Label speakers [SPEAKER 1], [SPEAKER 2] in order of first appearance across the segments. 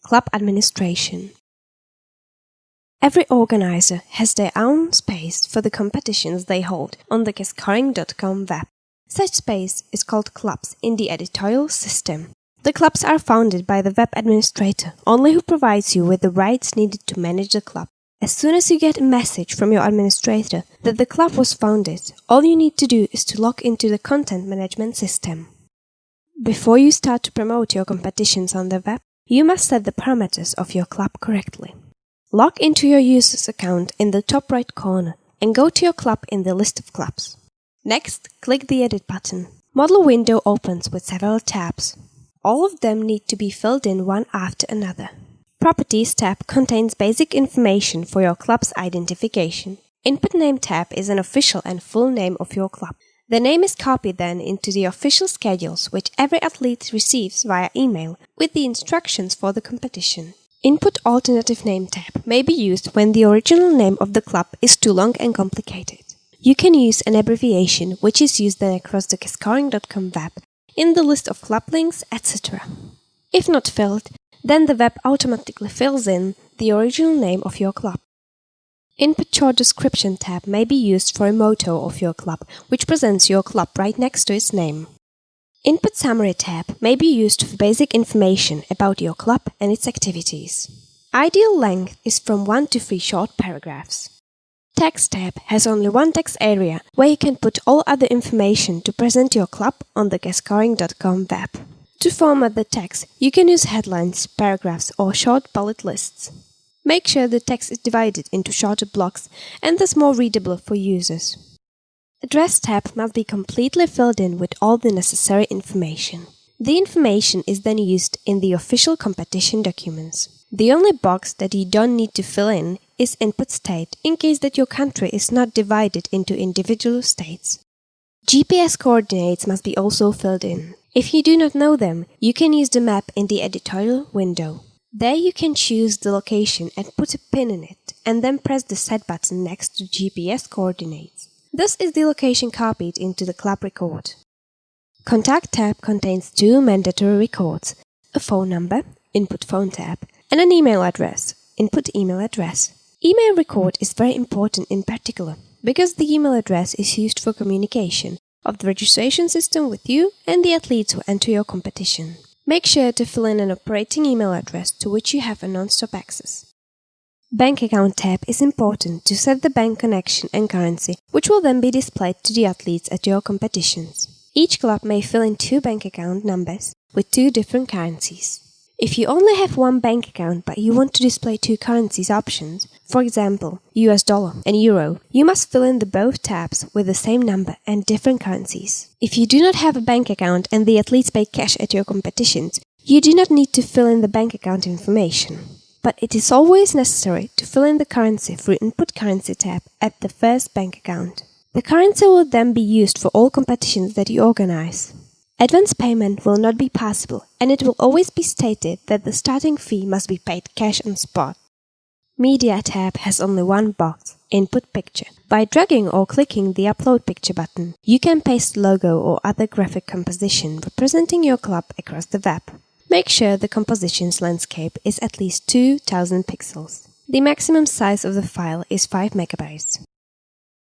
[SPEAKER 1] Club Administration. Every organizer has their own space for the competitions they hold on the CASScoring.com web. Such space is called clubs in the editorial system. The clubs are founded by the web administrator, only who provides you with the rights needed to manage the club. As soon as you get a message from your administrator that the club was founded, all you need to do is to log into the content management system. Before you start to promote your competitions on the web, you must set the parameters of your club correctly. Log into your user's account in the top right corner and go to your club in the list of clubs. Next, click the Edit button. Model window opens with several tabs. All of them need to be filled in one after another. Properties tab contains basic information for your club's identification. Input name tab is an official and full name of your club. The name is copied then into the official schedules which every athlete receives via email with the instructions for the competition. Input alternative name tab may be used when the original name of the club is too long and complicated. You can use an abbreviation which is used then across the CASScoring.com web in the list of club links, etc. If not filled, then the web automatically fills in the original name of your club. Input short description tab may be used for a motto of your club, which presents your club right next to its name. Input summary tab may be used for basic information about your club and its activities. Ideal length is from 1 to 3 short paragraphs. Text tab has only one text area where you can put all other information to present your club on the CASScoring.com web. To format the text, you can use headlines, paragraphs or short bullet lists. Make sure the text is divided into shorter blocks and thus more readable for users. Address tab must be completely filled in with all the necessary information. The information is then used in the official competition documents. The only box that you don't need to fill in is input state in case that your country is not divided into individual states. GPS coordinates must be also filled in. If you do not know them, you can use the map in the editorial window. There you can choose the location and put a pin in it, and then press the Set button next to GPS coordinates. Thus is the location copied into the club record. Contact tab contains 2 mandatory records, a phone number, Input phone tab, and an email address, Input email address. Email record is very important in particular, because the email address is used for communication of the registration system with you and the athletes who enter your competition. Make sure to fill in an operating email address to which you have a non-stop access. Bank account tab is important to set the bank connection and currency, which will then be displayed to the athletes at your competitions. Each club may fill in 2 bank account numbers with 2 different currencies. If you only have one bank account but you want to display 2 currencies options, for example, US dollar and euro, you must fill in the both tabs with the same number and different currencies. If you do not have a bank account and the athletes pay cash at your competitions, you do not need to fill in the bank account information. But it is always necessary to fill in the currency through Input Currency tab at the first bank account. The currency will then be used for all competitions that you organize. Advance payment will not be possible, and it will always be stated that the starting fee must be paid cash on spot. Media tab has only one box, Input Picture. By dragging or clicking the Upload Picture button, you can paste logo or other graphic composition representing your club across the web. Make sure the composition's landscape is at least 2000 pixels. The maximum size of the file is 5 megabytes.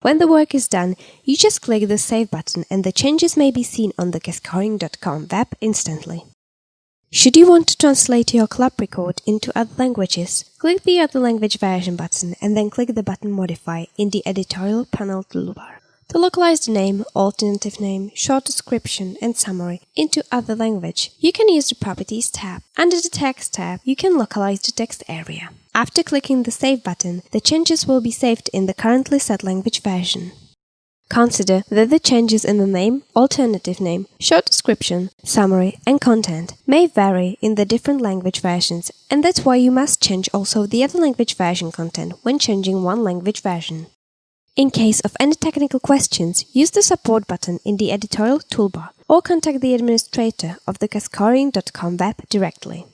[SPEAKER 1] When the work is done, you just click the Save button and the changes may be seen on the CASScoring.com web instantly. Should you want to translate your club record into other languages, click the Other Language Version button and then click the button Modify in the editorial panel toolbar. To localize the name, alternative name, short description and summary into other language, you can use the Properties tab. Under the Text tab, you can localize the text area. After clicking the Save button, the changes will be saved in the currently set language version. Consider that the changes in the name, alternative name, short description, summary and content may vary in the different language versions, and that's why you must change also the other language version content when changing one language version. In case of any technical questions, use the Support button in the editorial toolbar or contact the administrator of the CASScoring.com web directly.